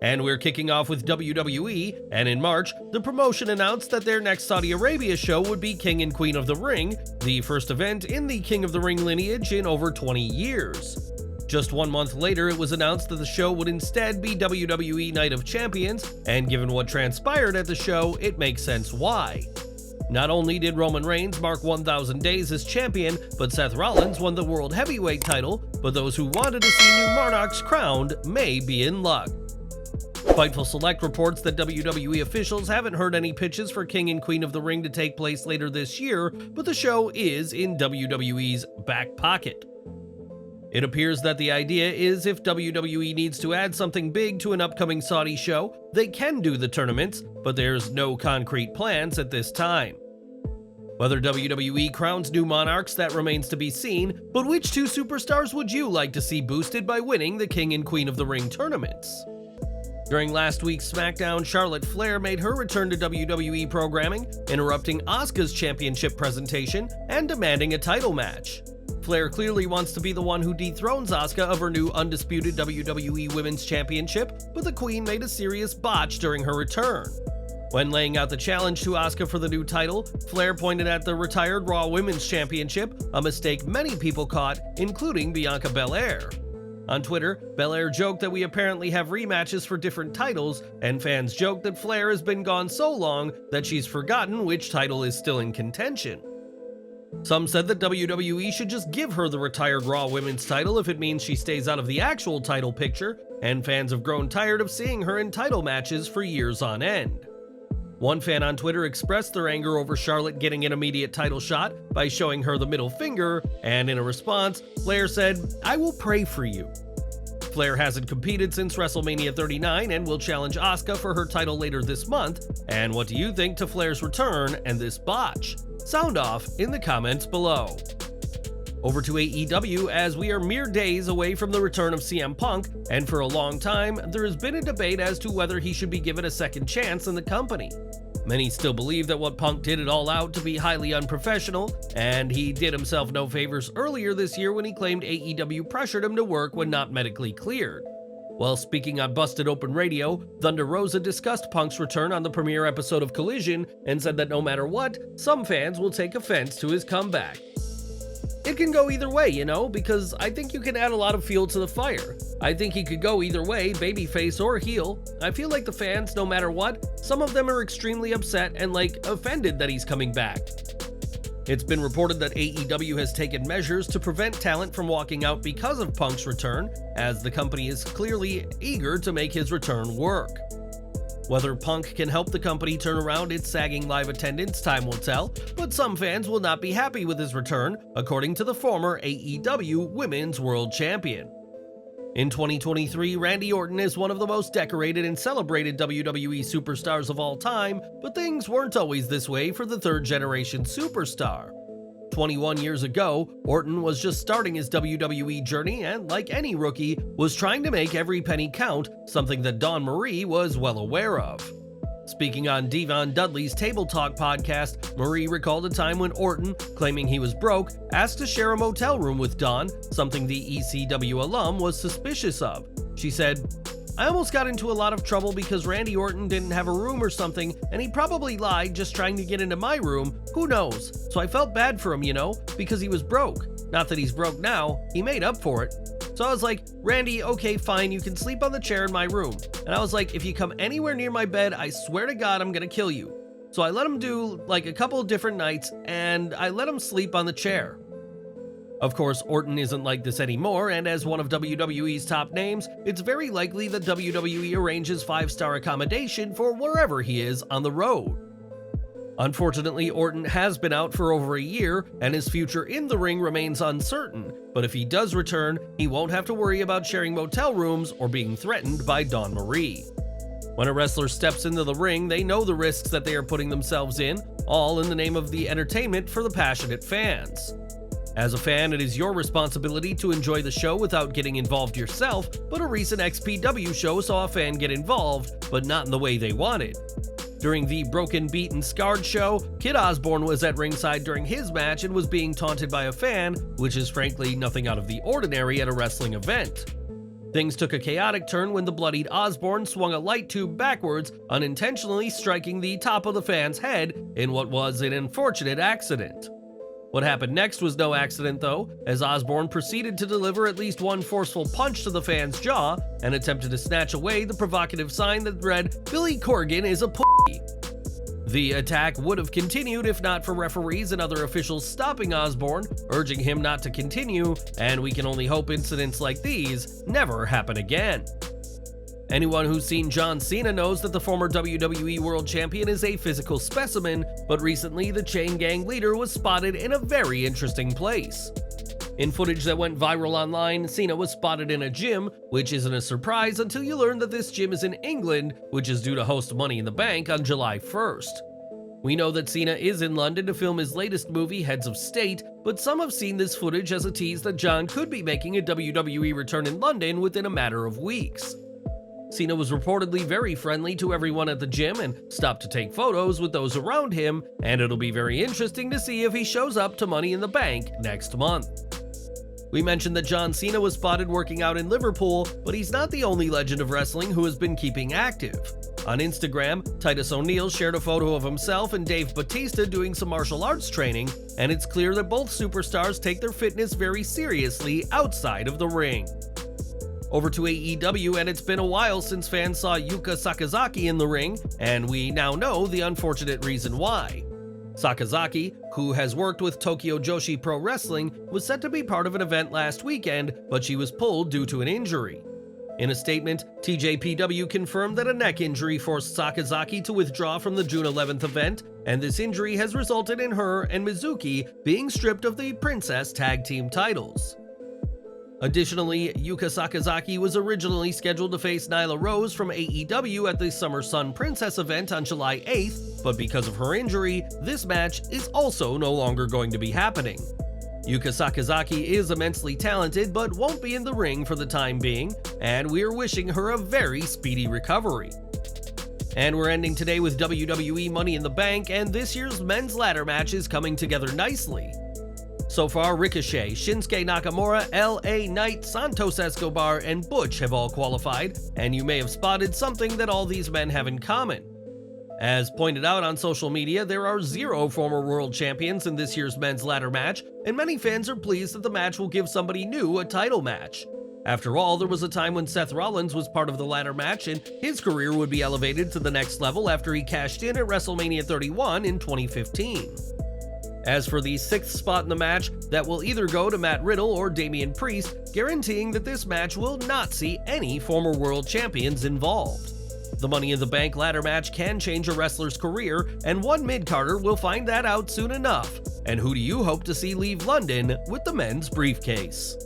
And we're kicking off with WWE, and in March, the promotion announced that their next Saudi Arabia show would be King and Queen of the Ring, the first event in the King of the Ring lineage in over 20 years. Just 1 month later, it was announced that the show would instead be WWE Night of Champions, and given what transpired at the show, it makes sense why. Not only did Roman Reigns mark 1,000 days as champion, but Seth Rollins won the World Heavyweight title, but those who wanted to see new monarchs crowned may be in luck. Fightful Select reports that WWE officials haven't heard any pitches for King and Queen of the Ring to take place later this year, but the show is in WWE's back pocket. It appears that the idea is if WWE needs to add something big to an upcoming Saudi show, they can do the tournaments, but there's no concrete plans at this time. Whether WWE crowns new monarchs, that remains to be seen, but which two superstars would you like to see boosted by winning the King and Queen of the Ring tournaments? During last week's SmackDown, Charlotte Flair made her return to WWE programming, interrupting Asuka's championship presentation and demanding a title match. Flair clearly wants to be the one who dethrones Asuka of her new undisputed WWE Women's Championship, but the Queen made a serious botch during her return. When laying out the challenge to Asuka for the new title, Flair pointed at the retired Raw Women's Championship, a mistake many people caught, including Bianca Belair. On Twitter, Belair joked that we apparently have rematches for different titles, and fans joked that Flair has been gone so long that she's forgotten which title is still in contention. Some said that WWE should just give her the retired Raw Women's title if it means she stays out of the actual title picture, and fans have grown tired of seeing her in title matches for years on end. One fan on Twitter expressed their anger over Charlotte getting an immediate title shot by showing her the middle finger, and in a response, Flair said, "I will pray for you." Flair hasn't competed since WrestleMania 39 and will challenge Asuka for her title later this month. And what do you think to Flair's return and this botch? Sound off in the comments below. Over to AEW, as we are mere days away from the return of CM Punk, and for a long time, there has been a debate as to whether he should be given a second chance in the company. Many still believe that what Punk did it all out to be highly unprofessional, and he did himself no favors earlier this year when he claimed AEW pressured him to work when not medically cleared. While speaking on Busted Open Radio, Thunder Rosa discussed Punk's return on the premiere episode of Collision and said that no matter what, some fans will take offense to his comeback. It can go either way, because I think you can add a lot of fuel to the fire. I think he could go either way, babyface or heel. I feel like the fans, no matter what, some of them are extremely upset and offended that he's coming back. It's been reported that AEW has taken measures to prevent talent from walking out because of Punk's return, as the company is clearly eager to make his return work. Whether Punk can help the company turn around its sagging live attendance, time will tell, but some fans will not be happy with his return, according to the former AEW Women's World Champion. In 2023, Randy Orton is one of the most decorated and celebrated WWE superstars of all time, but things weren't always this way for the third-generation superstar. 21 years ago, Orton was just starting his WWE journey and, like any rookie, was trying to make every penny count, something that Dawn Marie was well aware of. Speaking on Devon Dudley's Table Talk podcast, Marie recalled a time when Orton, claiming he was broke, asked to share a motel room with Dawn, something the ECW alum was suspicious of. She said, "I almost got into a lot of trouble because Randy Orton didn't have a room or something, and he probably lied just trying to get into my room. Who knows? So I felt bad for him, because he was broke. Not that he's broke now, he made up for it. So I was like, Randy, okay, fine, you can sleep on the chair in my room. And I was like, if you come anywhere near my bed, I swear to God, I'm gonna kill you. So I let him do a couple of different nights, and I let him sleep on the chair." Of course, Orton isn't like this anymore, and as one of WWE's top names, it's very likely that WWE arranges 5-star accommodation for wherever he is on the road. Unfortunately, Orton has been out for over a year, and his future in the ring remains uncertain, but if he does return, he won't have to worry about sharing motel rooms or being threatened by Dawn Marie. When a wrestler steps into the ring, they know the risks that they are putting themselves in, all in the name of the entertainment for the passionate fans. As a fan, it is your responsibility to enjoy the show without getting involved yourself, but a recent XPW show saw a fan get involved, but not in the way they wanted. During the Broken, Beaten, Scarred show, Kid Osborne was at ringside during his match and was being taunted by a fan, which is frankly nothing out of the ordinary at a wrestling event. Things took a chaotic turn when the bloodied Osborne swung a light tube backwards, unintentionally striking the top of the fan's head in what was an unfortunate accident. What happened next was no accident though, as Osborne proceeded to deliver at least one forceful punch to the fan's jaw and attempted to snatch away the provocative sign that read, "Billy Corgan is a pussy." The attack would have continued if not for referees and other officials stopping Osborne, urging him not to continue, and we can only hope incidents like these never happen again. Anyone who's seen John Cena knows that the former WWE World Champion is a physical specimen, but recently the chain gang leader was spotted in a very interesting place. In footage that went viral online, Cena was spotted in a gym, which isn't a surprise until you learn that this gym is in England, which is due to host Money in the Bank on July 1st. We know that Cena is in London to film his latest movie, Heads of State, but some have seen this footage as a tease that John could be making a WWE return in London within a matter of weeks. Cena was reportedly very friendly to everyone at the gym and stopped to take photos with those around him, and it'll be very interesting to see if he shows up to Money in the Bank next month. We mentioned that John Cena was spotted working out in Liverpool, but he's not the only legend of wrestling who has been keeping active. On Instagram, Titus O'Neil shared a photo of himself and Dave Batista doing some martial arts training, and it's clear that both superstars take their fitness very seriously outside of the ring. Over to AEW, and it's been a while since fans saw Yuka Sakazaki in the ring, and we now know the unfortunate reason why. Sakazaki, who has worked with Tokyo Joshi Pro Wrestling, was set to be part of an event last weekend, but she was pulled due to an injury. In a statement, TJPW confirmed that a neck injury forced Sakazaki to withdraw from the June 11th event, and this injury has resulted in her and Mizuki being stripped of the Princess Tag Team titles. Additionally, Yuka Sakazaki was originally scheduled to face Nyla Rose from AEW at the Summer Sun Princess event on July 8th, but because of her injury, this match is also no longer going to be happening. Yuka Sakazaki is immensely talented but won't be in the ring for the time being, and we're wishing her a very speedy recovery. And we're ending today with WWE Money in the Bank, and this year's men's ladder match is coming together nicely. So far, Ricochet, Shinsuke Nakamura, LA Knight, Santos Escobar, and Butch have all qualified, and you may have spotted something that all these men have in common. As pointed out on social media, there are 0 former world champions in this year's men's ladder match, and many fans are pleased that the match will give somebody new a title match. After all, there was a time when Seth Rollins was part of the ladder match, and his career would be elevated to the next level after he cashed in at WrestleMania 31 in 2015. As for the 6th spot in the match, that will either go to Matt Riddle or Damian Priest, guaranteeing that this match will not see any former world champions involved. The Money in the Bank ladder match can change a wrestler's career, and one mid-carder will find that out soon enough. And who do you hope to see leave London with the men's briefcase?